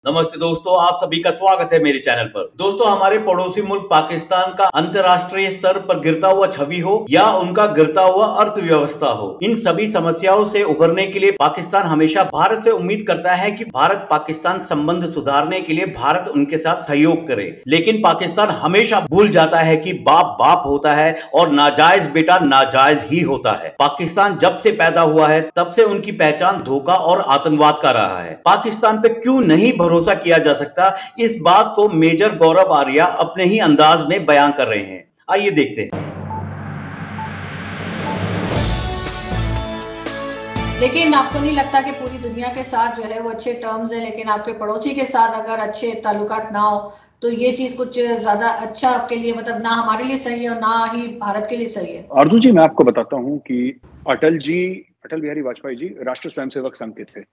नमस्ते दोस्तों, आप सभी का स्वागत है मेरे चैनल पर। दोस्तों, हमारे पड़ोसी मुल्क पाकिस्तान का अंतर्राष्ट्रीय स्तर पर गिरता हुआ छवि हो या उनका गिरता हुआ अर्थव्यवस्था हो, इन सभी समस्याओं से उभरने के लिए पाकिस्तान हमेशा भारत से उम्मीद करता है कि भारत पाकिस्तान संबंध सुधारने के लिए भारत उनके साथ सहयोग करे। लेकिन पाकिस्तान हमेशा भूल जाता है कि बाप बाप होता है और नाजायज बेटा नाजायज ही होता है। पाकिस्तान जब से पैदा हुआ है तब से उनकी पहचान धोखा और आतंकवाद का रहा है। पाकिस्तान पे क्यों नहीं भरोसा किया जा सकता, इस बात को मेजर गौरव आर्या अपने ही अंदाज में बयां कर रहे हैं। आइए देखते हैं। लेकिन आपको नहीं लगता कि पूरी दुनिया के साथ जो है वो अच्छे टर्म्स है, लेकिन आपके पड़ोसी के साथ अगर अच्छे ताल्लुकात ना हो तो ये चीज कुछ ज्यादा अच्छा आपके लिए, मतलब ना हमारे लिए सही है और ना ही भारत के लिए सही है? अर्जुन जी, मैं आपको बताता हूँ कि अटल बिहारी वाजपेयी जी राष्ट्रीय स्वयंसेवक संघ के थे,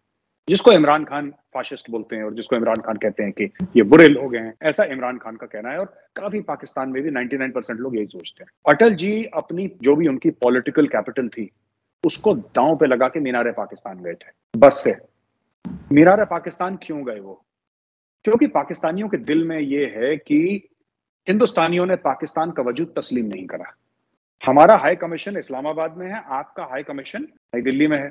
जिसको इमरान खान फाशिस्ट बोलते हैं और जिसको इमरान खान कहते हैं कि ये बुरे लोग हैं, ऐसा इमरान खान का कहना है। और काफी पाकिस्तान में भी 99% लोग यही सोचते हैं। अटल जी अपनी जो भी उनकी पॉलिटिकल कैपिटल थी उसको दांव पे लगा के मीनार पाकिस्तान गए थे बस से। मीनार पाकिस्तान क्यों गए वो? क्योंकि पाकिस्तानियों के दिल में ये है कि हिंदुस्तानियों ने पाकिस्तान का वजूद तस्लीम नहीं करा। हमारा हाई कमीशन इस्लामाबाद में है, आपका हाई कमीशन नई दिल्ली में है,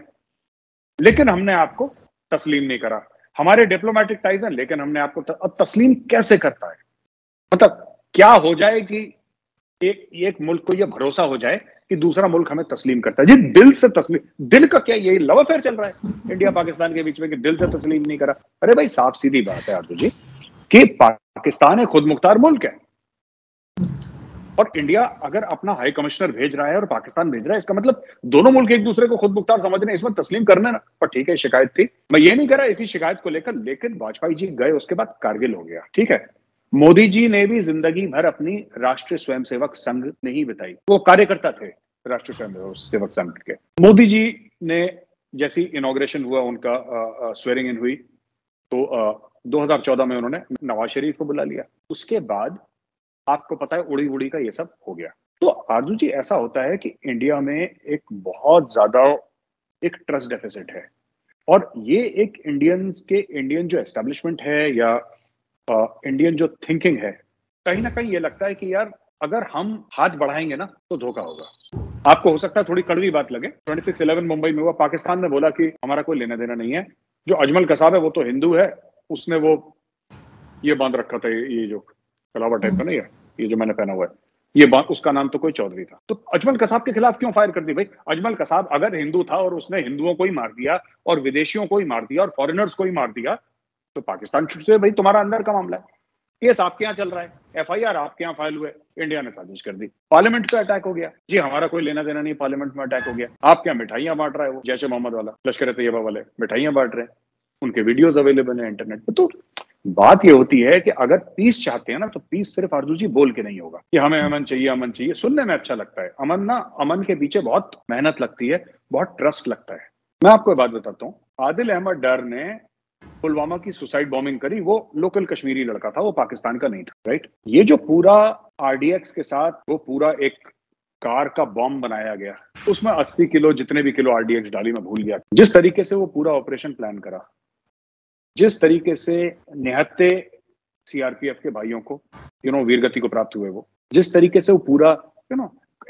लेकिन हमने आपको तस्लीम नहीं करा। हमारे डिप्लोमेटिक टाइज हैं, लेकिन हमने आपको अब तस्लीम कैसे करता है? मतलब क्या हो जाए कि एक मुल्क को यह भरोसा हो जाए कि दूसरा मुल्क हमें तस्लीम करता है? जी, दिल से तस्लीम, दिल का क्या यही लव अफेयर चल रहा है इंडिया पाकिस्तान के बीच में कि दिल से तस्लीम नहीं करा? अरे भाई, साफ सीधी बात है अर्जुन जी कि पाकिस्तान एक खुद मुख्तार मुल्क है और इंडिया अगर अपना हाई कमिश्नर भेज रहा है और पाकिस्तान भेज रहा है, इसका मतलब दोनों मुल्क एक दूसरे को खुद मुख्तार समझ रहे हैं, इसमें तस्लीम करना ना। पर ठीक है, शिकायत थी, मैं ये नहीं कर रहा इसी शिकायत को लेकर, लेकिन वाजपेयी जी गए, उसके बाद कारगिल हो गया, ठीक है। मोदी जी ने भी जिंदगी भर अपनी राष्ट्रीय स्वयंसेवक संघ नहीं बिताई, वो कार्यकर्ता थे राष्ट्रीय स्वयंसेवक संघ के। मोदी जी ने जैसी इनॉग्रेशन हुआ, उनका स्वेरिंग इन हुई, तो 2014 में उन्होंने नवाज शरीफ को बुला लिया। उसके बाद आपको पता है उड़ी उड़ी का ये सब हो गया। तो आरजू जी, ऐसा होता है कि इंडिया में एक बहुत ज्यादा एक ट्रस्ट डेफिसिट है और ये एक इंडियन जो एस्टेब्लिशमेंट है या इंडियन जो थिंकिंग है, कहीं ना कहीं ये लगता है कि यार अगर हम हाथ बढ़ाएंगे ना तो धोखा होगा। आपको हो सकता है थोड़ी कड़वी बात लगे, 26/11 मुंबई में हुआ, पाकिस्तान ने बोला कि हमारा कोई लेना देना नहीं है। जो अजमल कसाब है वो तो हिंदू है, उसने वो ये बांध रखा था, ये जो कलावा टाइप का नहीं है, ये जो मैंने पहना हुआ है, ये बात, उसका नाम तो कोई चौधरी था। तो अजमल कसाब के खिलाफ क्यों फायर कर दी? भाई, अजमल कसाब अगर हिंदू था और उसने हिंदुओं को ही मार दिया और विदेशियों को ही मार दिया और फॉरेनर्स को ही मार दिया, तो पाकिस्तान से भाई तुम्हारा अंदर का मामला है, केस आपके यहाँ चल रहा है, FIR आपके यहाँ फाइल हुए, इंडिया ने साजिश कर दी, पार्लियामेंट पे अटैक हो गया। जी, हमारा कोई लेना देना नहीं, पार्लियामेंट में अटैक हो गया। आपके यहाँ मिठाइयां बांट रहा है वो जैश ए मोहम्मद वाला, लश्कर तैयबा वाले मिठाइयां बांट रहे हैं, उनके वीडियोज अवेलेबल है इंटरनेट पे। तो बात ये होती है कि अगर पीस चाहते हैं ना, तो पीस सिर्फ आरजू जी बोल के नहीं होगा कि हमें अमन चाहिए, अमन चाहिए। सुनने में अच्छा लगता है अमन, अमन के पीछे बहुत मेहनत लगती है, बहुत ट्रस्ट लगता है। मैं आपको एक बात बताता हूँ, आदिल अहमद डर ने पुलवामा की सुसाइड बॉम्बिंग करी, वो लोकल कश्मीरी लड़का था, वो पाकिस्तान का नहीं था, राइट। ये जो पूरा RDX के साथ वो पूरा एक कार का बॉम्ब बनाया गया, उसमें 80 किलो जितने भी किलो RDX डाली, मैं भूल गया। जिस तरीके से वो पूरा ऑपरेशन प्लान करा, जिस तरीके से निहत्ते CRPF के भाइयों को वीरगति को प्राप्त हुए, वो जिस तरीके से वो पूरा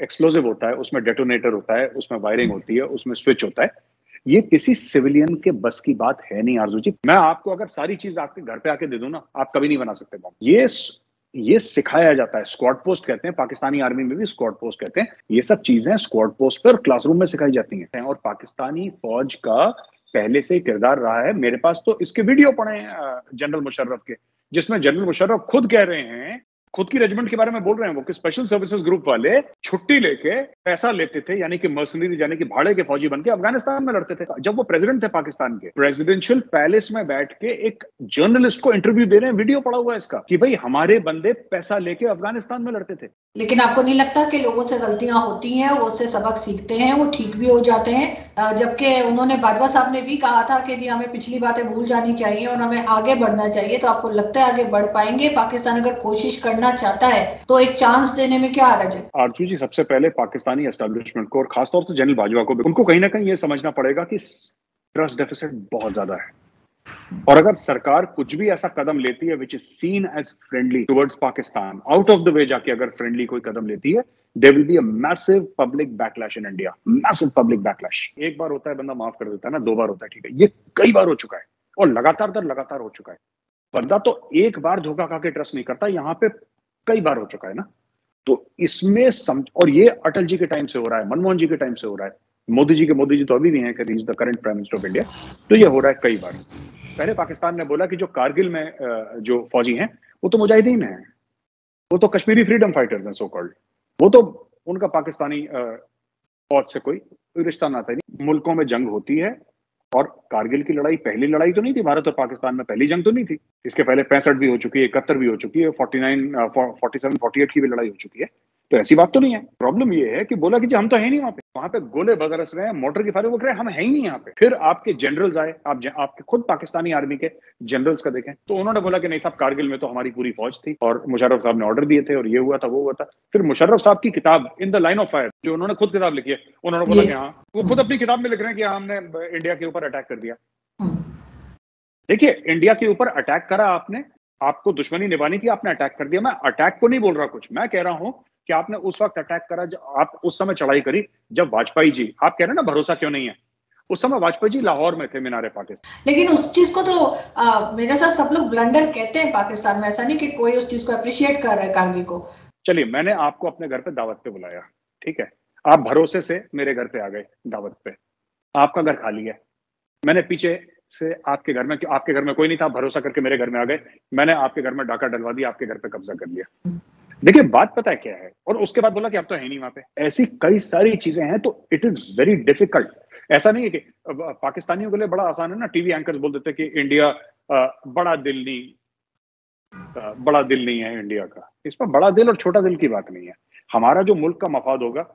एक्सप्लोजिव होता है, उसमें डेटोनेटर होता है, उसमें वायरिंग होती है, उसमें स्विच होता है, ये किसी सिविलियन के बस की बात है नहीं आरजू जी। मैं आपको अगर सारी चीज आपके घर पे आके दे दूं ना, आप कभी नहीं बना सकते बॉम्ब। ये सिखाया जाता है, स्क्वाड पोस्ट कहते हैं, पाकिस्तानी आर्मी में भी स्क्वाड पोस्ट कहते हैं। ये सब चीजें स्क्वाड पोस्ट पर क्लासरूम में सिखाई जाती हैं और पाकिस्तानी फौज का पहले से ही किरदार रहा है। मेरे पास तो इसके वीडियो पड़े हैं जनरल मुशर्रफ के, जिसमें जनरल मुशर्रफ खुद कह रहे हैं, खुद की रेजिमेंट के बारे में बोल रहे हैं वो, कि स्पेशल सर्विसेज ग्रुप वाले छुट्टी लेके पैसा लेते थे, यानी कि मर्सनरी, यानी कि भाड़े के फौजी बनके अफगानिस्तान में लड़ते थे। जब वो प्रेसिडेंट थे पाकिस्तान के, प्रेसिडेंशियल पैलेस में बैठ के एक जर्नलिस्ट को इंटरव्यू दे रहे हैं, वीडियो पड़ा हुआ है इसका, कि भाई हमारे बंदे पैसा लेके अफगानिस्तान में लड़ते थे। लेकिन आपको नहीं लगता कि लोगों से गलतियां होती हैं, वो उससे सबक सीखते हैं, वो ठीक भी हो जाते हैं? जबकि उन्होंने बाजवा साहब ने भी कहा था कि जी हमें पिछली बातें भूल जानी चाहिए और हमें आगे बढ़ना चाहिए। तो आपको लगता है आगे बढ़ पाएंगे? पाकिस्तान अगर कोशिश करना चाहता है तो एक चांस देने में क्या हर्ज है? आरजू जी, सबसे पहले पाकिस्तानी एस्टेब्लिशमेंट को और खासतौर से जनरल बाजवा को भी, उनको कहीं ना कहीं ये समझना पड़ेगा कि ट्रस्ट डेफिसिट बहुत ज्यादा है। और अगर सरकार कुछ भी ऐसा कदम लेती है which is seen as friendly towards Pakistan, out of the way जाके अगर फ्रेंडली कोई कदम लेती है, there will be a massive public backlash in India, massive public backlash. एक बार होता है बंदा माफ कर देता है ना, 2 बार होता है, ठीक है, ये कई बार हो चुका है और लगातार हो चुका है। बंदा तो एक बार धोखा खा के ट्रस्ट नहीं करता, यहाँ पे कई बार हो चुका है ना। तो इसमें और ये अटल जी के टाइम से हो रहा है, मनमोहन जी के टाइम से हो रहा है, मोदी जी तो अभी भी हैं कि he is the current prime minister of India. तो ये हो रहा है कई बार। पहले पाकिस्तान ने बोला कि जो कारगिल में जो फौजी हैं वो तो मुजाहिदीन हैं, वो तो कश्मीरी फ्रीडम फाइटर्स हैं सो कॉल्ड, वो तो उनका पाकिस्तानी फौज से कोई रिश्ता नाता नहीं। मुल्कों में जंग होती है और कारगिल की लड़ाई पहली लड़ाई तो नहीं थी, भारत और पाकिस्तान में पहली जंग तो नहीं थी। इसके पहले 65 भी हो चुकी है, 71 भी हो चुकी है, 49, 47, 48 की भी लड़ाई हो चुकी है। तो ऐसी बात तो नहीं है। प्रॉब्लम ये है कि बोला कि जी हम तो है नहीं वहां पे गोले बरस रहे हैं, मोटर की फायरिंग कर रहे हैं, हम है ही नहीं यहाँ पे। फिर आपके जनरल्स आए, आपके खुद पाकिस्तानी आर्मी के जनरल्स का देखें तो उन्होंने बोला कि नहीं साहब, कारगिल में तो हमारी पूरी फौज थी और मुशर्रफ साहब ने ऑर्डर दिए थे और ये हुआ था वो हुआ था। फिर मुशर्रफ साहब की किताब in the line of fire, जो उन्होंने खुद किताब लिखी है, उन्होंने बोला कि हाँ, वो खुद अपनी किताब में लिख रहे हैं कि हमने इंडिया के ऊपर अटैक कर दिया। देखिए, इंडिया के ऊपर अटैक करा आपने, आपको दुश्मनी निभानी थी, आपने अटैक कर दिया। मैं अटैक को नहीं बोल रहा कुछ, मैं कह रहा हूं कि आपने उस वक्त अटैक करा जब आप उस समय चढ़ाई करी, जब वाजपेयी जी, आप कह रहे हैं ना भरोसा क्यों नहीं है, उस समय वाजपेयी जी लाहौर में थे, मीनारे पाकिस्तान। लेकिन उस चीज को तो मेरे साथ सब लोग ब्लंडर कहते हैं पाकिस्तान में, ऐसा नहीं कि कोई उस चीज को अप्रिशिएट कर रहा है कारगिल को। चलिए, मैंने आपको अपने घर पे दावत पे बुलाया, ठीक है, आप भरोसे से मेरे घर पे आ गए दावत पे, आपका घर खाली है, मैंने पीछे से आपके घर में कोई नहीं था, भरोसा करके मेरे घर में आ गए, मैंने आपके घर में डाका डलवा दिया, आपके घर पे कब्जा कर लिया। देखिए, बात पता है क्या है, और उसके बाद बोला कि आप तो है नहीं वहां पे। ऐसी कई सारी चीजें हैं, तो इट इज वेरी डिफिकल्ट। ऐसा नहीं है कि पाकिस्तानियों के लिए बड़ा आसान है ना, टीवी एंकर्स बोल देते कि इंडिया बड़ा दिल नहीं है इंडिया का। इसमें बड़ा दिल और छोटा दिल की बात नहीं है। हमारा जो मुल्क का मफाद होगा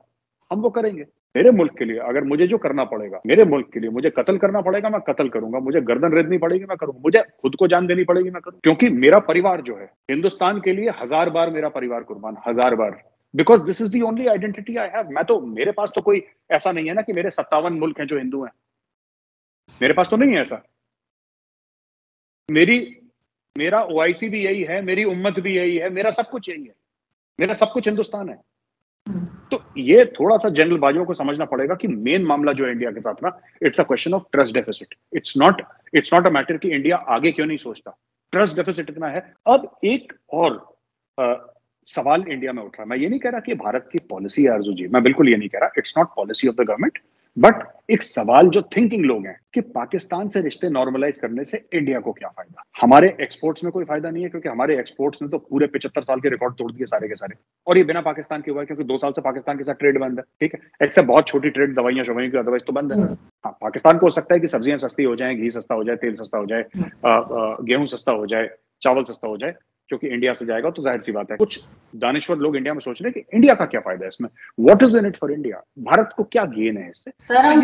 हम वो करेंगे। मेरे मुल्क के लिए अगर मुझे जो करना पड़ेगा, मेरे मुल्क के लिए मुझे कत्ल करना पड़ेगा, मैं कत्ल करूंगा, मुझे गर्दन रेदनी पड़ेगी, मैं करूंगा, मुझे खुद को जान देनी पड़ेगी, मैं करूंगा, क्योंकि मेरा परिवार जो है हिंदुस्तान के लिए 1000 बार मेरा परिवार कुर्बान, 1000 बार, because this is the only identity I have. मैं तो, मेरे पास तो कोई ऐसा नहीं है ना कि मेरे 57 मुल्क हैं जो हिंदू हैं, मेरे पास तो नहीं है ऐसा। मेरा ओआईसी भी यही है, मेरी उम्मत भी यही है, मेरा सब कुछ यही है, मेरा सब कुछ हिंदुस्तान है। तो ये थोड़ा सा जनरल बाजियों को समझना पड़ेगा कि मेन मामला जो है इंडिया के साथ ना, it's a question of trust deficit. It's not a matter कि इंडिया आगे क्यों नहीं सोचता, ट्रस्ट डेफिसिट इतना है। अब एक और सवाल इंडिया में उठ रहा है, मैं ये नहीं कह रहा कि भारत की पॉलिसी है आरजू जी, मैं बिल्कुल ये नहीं कह रहा, it's not policy of the government, but एक सवाल जो थिंकिंग लोग हैं कि पाकिस्तान से रिश्ते नॉर्मलाइज करने से इंडिया को क्या फायदा। हमारे एक्सपोर्ट्स में कोई फायदा नहीं है, क्योंकि हमारे एक्सपोर्ट्स ने तो पूरे 75 साल के रिकॉर्ड तोड़ दिए सारे के सारे, और ये बिना पाकिस्तान के हुआ है, क्योंकि 2 साल से पाकिस्तान के साथ ट्रेड बंद है, ठीक है, एक्सेप्ट बहुत छोटी ट्रेड दवाइयां शवाइयां की, अदरवाइज तो बंद है। हाँ, पाकिस्तान को हो सकता है कि सब्जियां सस्ती हो जाए, घी सस्ता हो जाए, तेल सस्ता हो जाए, गेहूं सस्ता हो जाए, चावल सस्ता हो जाए, क्योंकि इंडिया से जाएगा, तो जाहिर सी बात है कुछ दानिश्वर लोग इंडिया में सोच रहे हैं कि इंडिया का क्या फायदा है इसमें, what is in it for India, Bharat को क्या गेन है इससे। सर हम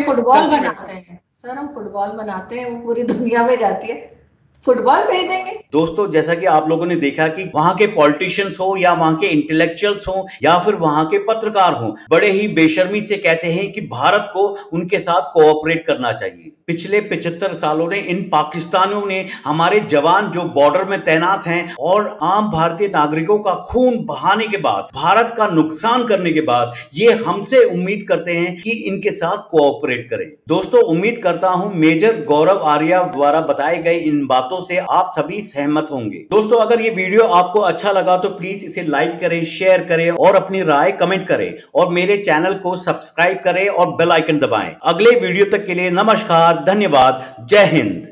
फुटबॉल बनाते हैं, वो पूरी दुनिया में जाती है, फुटबॉल भेज देंगे। दोस्तों, जैसा कि आप लोगों ने देखा कि वहां के पॉलिटिशियंस हो या वहां के इंटेलेक्चुअल्स हो या फिर वहां के पत्रकार हो, बड़े ही बेशर्मी से कहते हैं कि भारत को उनके साथ कोऑपरेट करना चाहिए। पिछले 75 सालों में इन पाकिस्तानियों ने हमारे जवान जो बॉर्डर में तैनात हैं और आम भारतीय नागरिकों का खून बहाने के बाद, भारत का नुकसान करने के बाद, ये हमसे उम्मीद करते हैं कि इनके साथ कोऑपरेट करें। दोस्तों, उम्मीद करता हूं मेजर गौरव आर्या द्वारा बताए गए इन बातों से आप सभी सहमत होंगे। दोस्तों, अगर ये वीडियो आपको अच्छा लगा तो प्लीज इसे लाइक करें, शेयर करें और अपनी राय कमेंट करें, और मेरे चैनल को सब्सक्राइब करें और बेल आइकन दबाएं। अगले वीडियो तक के लिए नमस्कार, धन्यवाद, जय हिंद।